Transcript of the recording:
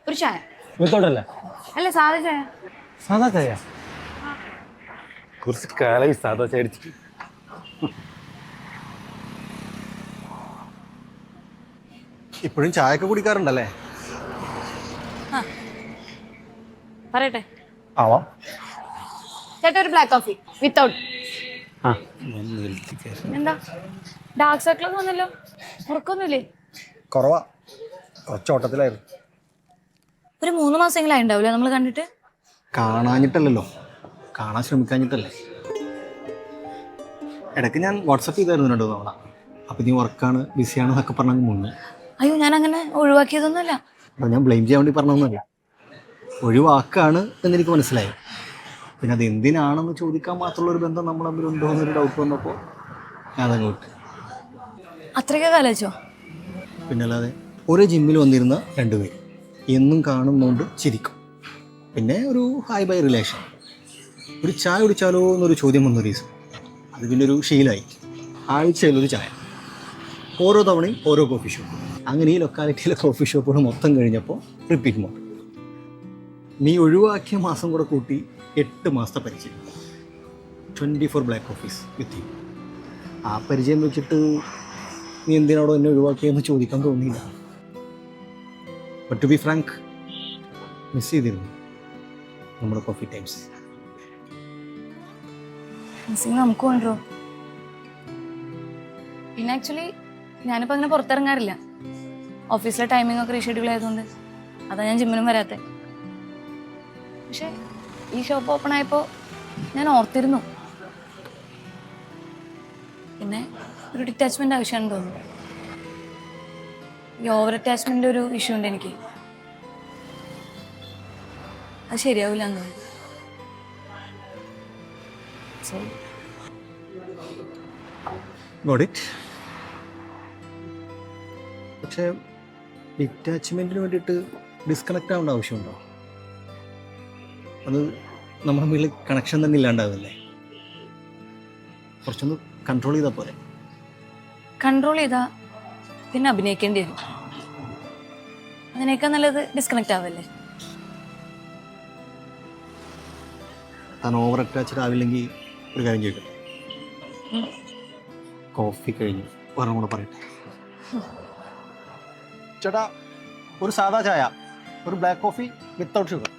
ഒരു ചായ. വിത്തോട്ടല്ലേ? അല്ല, സാധാ ചായ. സാധാ ചായ? കുറച്ച് കാലമായി സാധാ ചായ അടിച്ചിട്ട്. ഇപ്പോഴും ചായയൊക്കെ കുടിക്കാറുണ്ടല്ലേ? പറയട്ടെ ആവാം. ചേട്ടാ, ഒരു ബ്ലാക്ക് കോഫി വിത്തൗട്ട്. ആ എന്താ ഡാർക്ക് സർക്കിളൊക്കെ വന്നല്ലോ? ഉറക്കൊന്നുമില്ലേ? കുറവാ, കുറച്ച് ഓട്ടത്തിലായിരുന്നു. ഒരു 3 മാസമെങ്കിലും ആയിണ്ടാവില്ലേ നമ്മൾ കണ്ടിട്ട്? കാണാഞ്ഞിട്ടല്ലോ, കാണാൻ ശ്രമിക്കാഞ്ഞിട്ടല്ലേ. ഇടയ്ക്ക് ഞാൻ വാട്സപ്പ് ചെയ്തായിരുന്നു 2 തവണ. അപ്പം നീ വർക്കാണ്, ബിസിയാണെന്നൊക്കെ പറഞ്ഞാൽ മുന്നേ. അയ്യോ, ഞാൻ അങ്ങനെ ഒഴിവാക്കിയതൊന്നുമല്ല. അപ്പം ഞാൻ ബ്ലെയിം ചെയ്യാൻ വേണ്ടി പറഞ്ഞൊന്നുമല്ല. ഒഴിവാക്കാണ് എന്നെനിക്ക് മനസ്സിലായി. പിന്നെ അത് എന്തിനാണെന്ന് ചോദിക്കാൻ മാത്രമുള്ള ഒരു ബന്ധം നമ്മൾ തമ്മിൽ ഉണ്ടോ എന്നൊരു ഡൗട്ട് വന്നപ്പോൾ ഞാൻ അതങ്ങോട്ട്. അത്രയ്ക്ക് കാലിച്ചോ? പിന്നെ അല്ലാതെ ഒരേ ജിമ്മിൽ വന്നിരുന്ന 2 പേര് എന്നും കാണുന്നതുകൊണ്ട് ചിരിക്കും. പിന്നെ ഒരു ഹൈ ബൈ റിലേഷൻ. ഒരു ചായ കുടിച്ചാലോ എന്നൊരു ചോദ്യം വന്നൊരു ദിവസം. അത് പിന്നെ ഒരു ശീലമായി. ആഴ്ചയിലൊരു ചായ, ഓരോ തവണയും ഓരോ കോഫി ഷോപ്പ്. അങ്ങനെ ഈ ലൊക്കാലിറ്റിയിലെ കോഫി ഷോപ്പുകൾ മൊത്തം കഴിഞ്ഞപ്പോൾ റിപ്പീറ്റ് മോഡ്. നീ ഒഴിവാക്കിയ മാസം കൂടെ കൂട്ടി 8 മാസത്തെ പരിചയം. 24 ബ്ലാക്ക് കോഫീസ് വിത്ത് യു. ആ പരിചയം വെച്ചിട്ട് നീ എന്തിനാണോ എന്നെ ഒഴിവാക്കിയെന്ന് ചോദിക്കാൻ തോന്നിയില്ല. But to be frank, miss ചെയ്തിരുന്നു നമ്മുടെ കോഫി ടൈംസ്. നമുക്ക് കൊണ്ടോ? പിന്നെ ആക്ച്വലി ഞാനിപ്പോൾ അങ്ങനെ പുറത്തിറങ്ങാറില്ല. ഓഫീസിലെ ടൈമിംഗ് ഒക്കെ റീഷെഡ്യൂൾ ആയതുകൊണ്ട് അതാ ഞാൻ ജിമ്മിനും വരാത്തെ. പക്ഷെ ഈ ഷോപ്പ് ഓപ്പൺ ആയപ്പോൾ ഞാൻ ഓർത്തിരുന്നു. പിന്നെ ഒരു ഡിറ്റാച്ച്മെന്റ് ആവശ്യമാണെന്ന് തോന്നുന്നു. ഈ ഓവർ അറ്റാച്ച്മെന്റ് ഒരു ഇഷ്യൂ ഉണ്ട് എനിക്ക്. അത് ശരിയാവില്ല എന്ന് തോന്നുന്നു. Got it. പക്ഷേ ഡിറ്റാച്ച്മെൻറ്റിന് വേണ്ടിയിട്ട് ഡിസ്കണക്റ്റ് ആവേണ്ട ആവശ്യമുണ്ടോ? അത് നമ്മുടെ മുന്നിൽ കണക്ഷൻ തന്നെ ഇല്ലാണ്ടാവില്ലേ? കുറച്ചൊന്ന് കൺട്രോൾ ചെയ്താൽ പോലെ. കൺട്രോൾ ചെയ്താൽ പിന്നെ അഭിനയിക്കേണ്ടി വരും. അതിനേക്കാൾ നല്ലത് ഡിസ്കണക്റ്റ് ആവല്ലേ? താൻ ഓവർ അറ്റാച്ച്ഡ് ആവില്ലെങ്കിൽ ഒരു കാര്യം ചോദിക്കട്ടെ? കോഫി കഴിഞ്ഞു, ഒരെണ്ണം കൂടെ പറയട്ടെ. ചേട്ടാ, ഒരു സാധാ ചായ, ഒരു ബ്ലാക്ക് കോഫി വിത്തൗട്ട് ഷുഗർ.